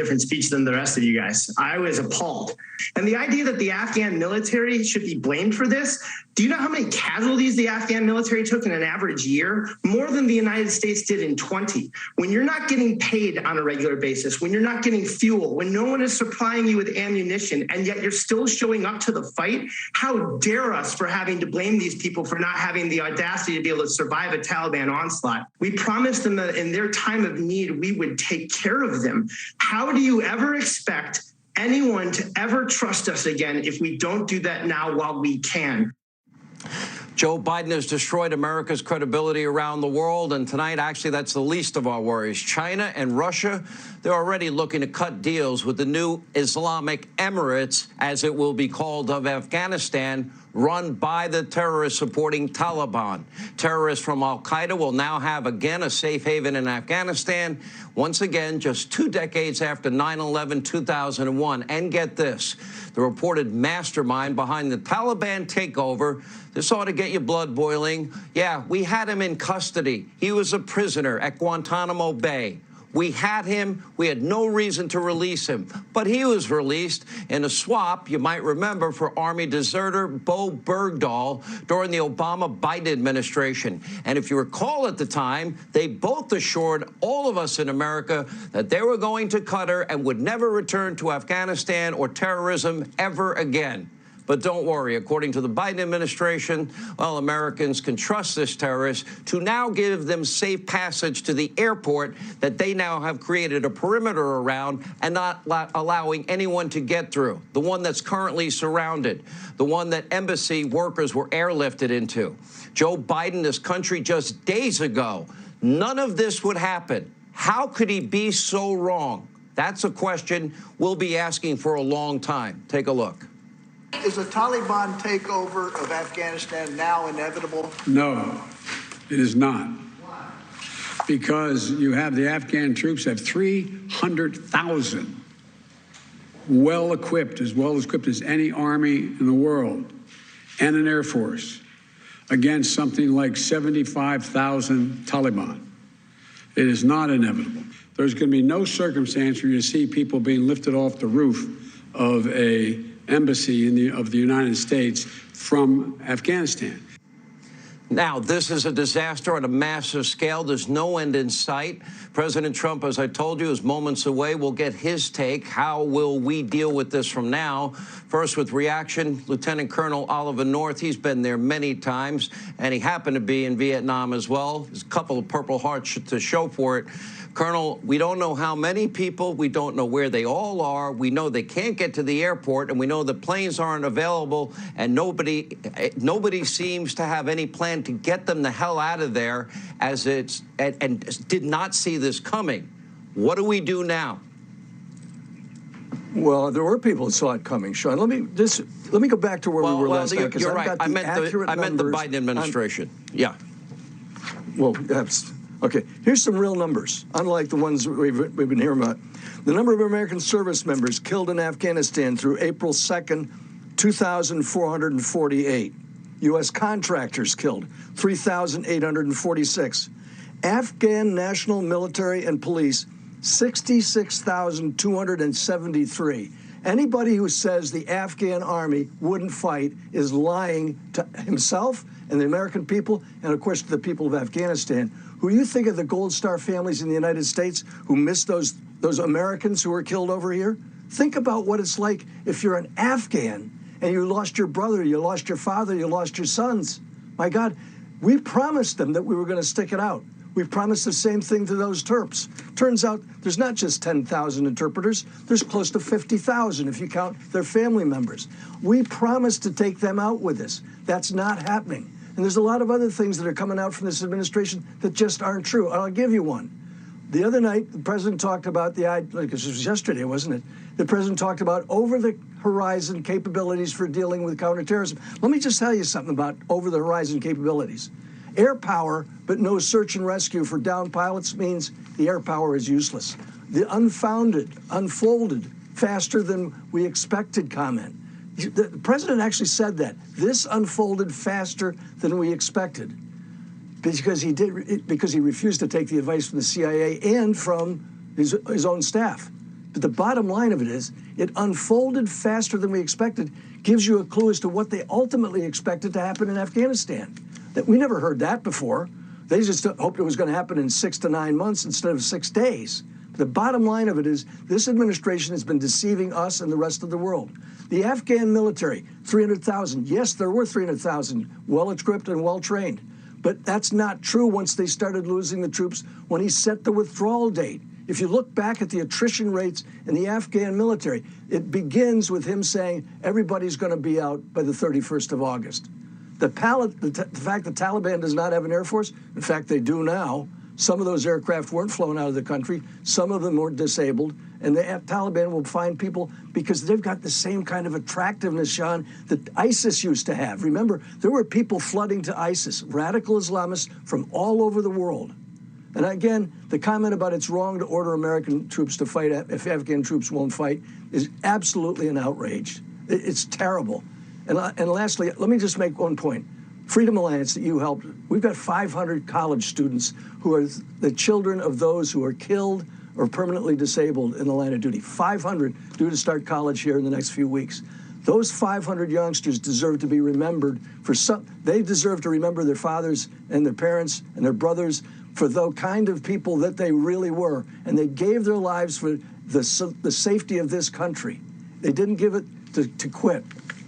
different speech than the rest of you guys. I was appalled. And the idea that the Afghan military should be blamed for this, do you know how many casualties the Afghan military took in an average year? More than the United States did in 20. When you're not getting paid on a regular basis, when you're not getting fuel, when no one is supplying you with ammunition, and yet you're still showing up to the fight, how dare us for having to blame these people for not having the audacity to be able to survive a Taliban onslaught? We promised them that in their time of need, we would take care of them. How do you ever expect anyone to ever trust us again if we don't do that now while we can? Joe Biden has destroyed America's credibility around the world, and tonight, actually, that's the least of our worries. China and Russia, they're already looking to cut deals with the new Islamic Emirates, as it will be called, of Afghanistan, run by the terrorist-supporting Taliban. Terrorists from al-Qaeda will now have, again, a safe haven in Afghanistan, once again, just 2 decades after 9/11, 2001. And get this, the reported mastermind behind the Taliban takeover. This ought to get your blood boiling. Yeah, we had him in custody. He was a prisoner at Guantanamo Bay. We had him. We had no reason to release him. But he was released in a swap, you might remember, for Army deserter Bo Bergdahl during the Obama-Biden administration. And if you recall at the time, they both assured all of us in America that they were going to cut her and would never return to Afghanistan or terrorism ever again. But don't worry, according to the Biden administration, well, Americans can trust this terrorist to now give them safe passage to the airport that they now have created a perimeter around and not allowing anyone to get through, the one that's currently surrounded, the one that embassy workers were airlifted into. Joe Biden, this country just days ago, none of this would happen. How could he be so wrong? That's a question we'll be asking for a long time. Take a look. Is a Taliban takeover of Afghanistan now inevitable? No, it is not. Why? Because you have the Afghan troops have 300,000 well-equipped as any army in the world, and an air force against something like 75,000 Taliban. It is not inevitable. There's going to be no circumstance where you see people being lifted off the roof of a embassy of the United States from Afghanistan. Now, this is a disaster on a massive scale. There's no end in sight. President Trump, as I told you, is moments away. We'll get his take. How will we deal with this from now? First, with reaction, Lieutenant Colonel Oliver North. He's been there many times, and he happened to be in Vietnam as well. There's a couple of Purple Hearts to show for it. Colonel, we don't know how many people. We don't know where they all are. We know they can't get to the airport, and we know the planes aren't available, and nobody seems to have any plan to get them the hell out of there and did not see this coming. What do we do now? Well, there were people that saw it coming, Sean. Let me go back to where we were last night. You're right. I meant the Biden administration. Yeah. Well, that's okay. Here's some real numbers, unlike the ones we've been hearing about. The number of American service members killed in Afghanistan through April 2nd, 2,448. U.S. contractors killed, 3,846. Afghan national military and police, 66,273. Anybody who says the Afghan army wouldn't fight is lying to himself and the American people, and of course to the people of Afghanistan. Who you think of the Gold Star families in the United States who missed those Americans who were killed over here? Think about what it's like if you're an Afghan and you lost your brother, you lost your father, you lost your sons. My God, we promised them that we were going to stick it out. We promised the same thing to those Terps. Turns out there's not just 10,000 interpreters, there's close to 50,000 if you count their family members. We promised to take them out with this. That's not happening. And there's a lot of other things that are coming out from this administration that just aren't true. I'll give you one. The other night, the president talked about this was yesterday, wasn't it? The president talked about over-the-horizon capabilities for dealing with counterterrorism. Let me just tell you something about over-the-horizon capabilities. Air power, but no search and rescue for downed pilots means the air power is useless. The unfolded faster than we expected comment. The president actually said that. This unfolded faster than we expected. Because he refused to take the advice from the CIA and from his own staff. But the bottom line of it is, it unfolded faster than we expected, gives you a clue as to what they ultimately expected to happen in Afghanistan. That we never heard that before. They just hoped it was going to happen in 6 to 9 months instead of 6 days. The bottom line of it is this administration has been deceiving us and the rest of the world. The Afghan military, 300,000. Yes, there were 300,000 well-equipped and well-trained. But that's not true once they started losing the troops when he set the withdrawal date. If you look back at the attrition rates in the Afghan military, it begins with him saying everybody's going to be out by the 31st of August. The fact that Taliban does not have an air force, in fact, they do now. Some of those aircraft weren't flown out of the country. Some of them were disabled. And the Taliban will find people because they've got the same kind of attractiveness, Sean, that ISIS used to have. Remember, there were people flooding to ISIS, radical Islamists from all over the world. And again, the comment about it's wrong to order American troops to fight if Afghan troops won't fight is absolutely an outrage. It's terrible. And lastly, let me just make one point. Freedom Alliance that you helped, we've got 500 college students who are the children of those who are killed or permanently disabled in the line of duty. 500 due to start college here in the next few weeks. Those 500 youngsters deserve to be remembered for some. They deserve to remember their fathers and their parents and their brothers for the kind of people that they really were. And they gave their lives for the safety of this country. They didn't give it to quit.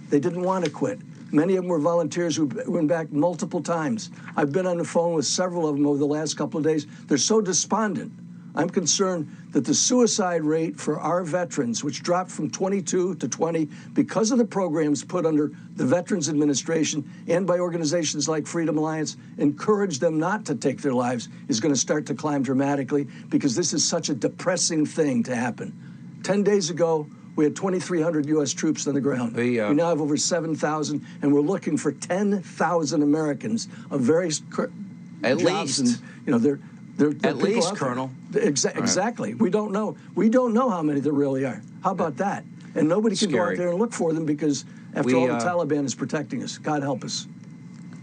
They didn't want to quit. Many of them were volunteers who went back multiple times. I've been on the phone with several of them over the last couple of days. They're so despondent. I'm concerned that the suicide rate for our veterans, which dropped from 22 to 20 because of the programs put under the Veterans Administration and by organizations like Freedom Alliance, encourage them not to take their lives, is going to start to climb dramatically because this is such a depressing thing to happen. 10 days ago, we had 2,300 U.S. troops on the ground. We now have over 7,000, and we're looking for 10,000 Americans of various at jobs. least. And, you know, they're at least, Colonel. Exactly. Right. We don't know how many there really are. How about that? And nobody can go out there and look for them because, after all, the Taliban is protecting us. God help us.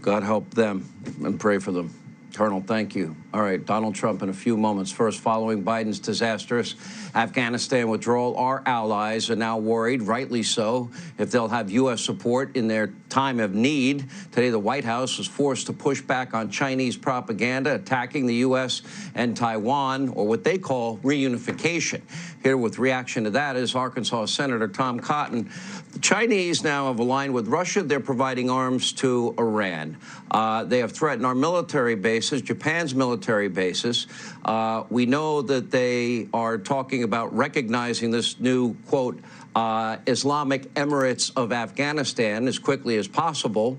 God help them and pray for them. Colonel, thank you. All right, Donald Trump in a few moments. First, following Biden's disastrous Afghanistan withdrawal, our allies are now worried, rightly so, if they'll have U.S. support in their time of need. Today, the White House was forced to push back on Chinese propaganda attacking the U.S. and Taiwan, or what they call reunification. Here with reaction to that is Arkansas Senator Tom Cotton. The Chinese now have aligned with Russia. They're providing arms to Iran. They have threatened our military bases, Japan's military bases. We know that they are talking about recognizing this new, quote, Islamic Emirates of Afghanistan as quickly as possible.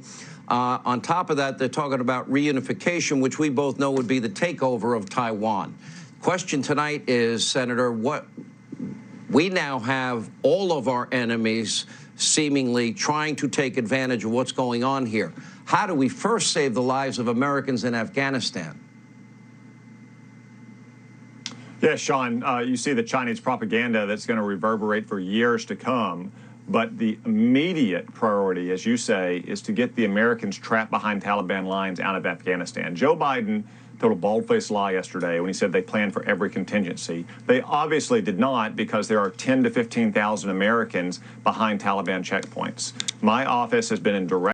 On top of that, they're talking about reunification, which we both know would be the takeover of Taiwan. Question tonight is, Senator, we now have all of our enemies seemingly trying to take advantage of what's going on here. How do we first save the lives of Americans in Afghanistan? Yeah, Sean, you see the Chinese propaganda that's going to reverberate for years to come. But the immediate priority, as you say, is to get the Americans trapped behind Taliban lines out of Afghanistan. Joe Biden told a bald-faced lie yesterday when he said they planned for every contingency. They obviously did not, because there are 10 to 15,000 Americans behind Taliban checkpoints. My office has been in direct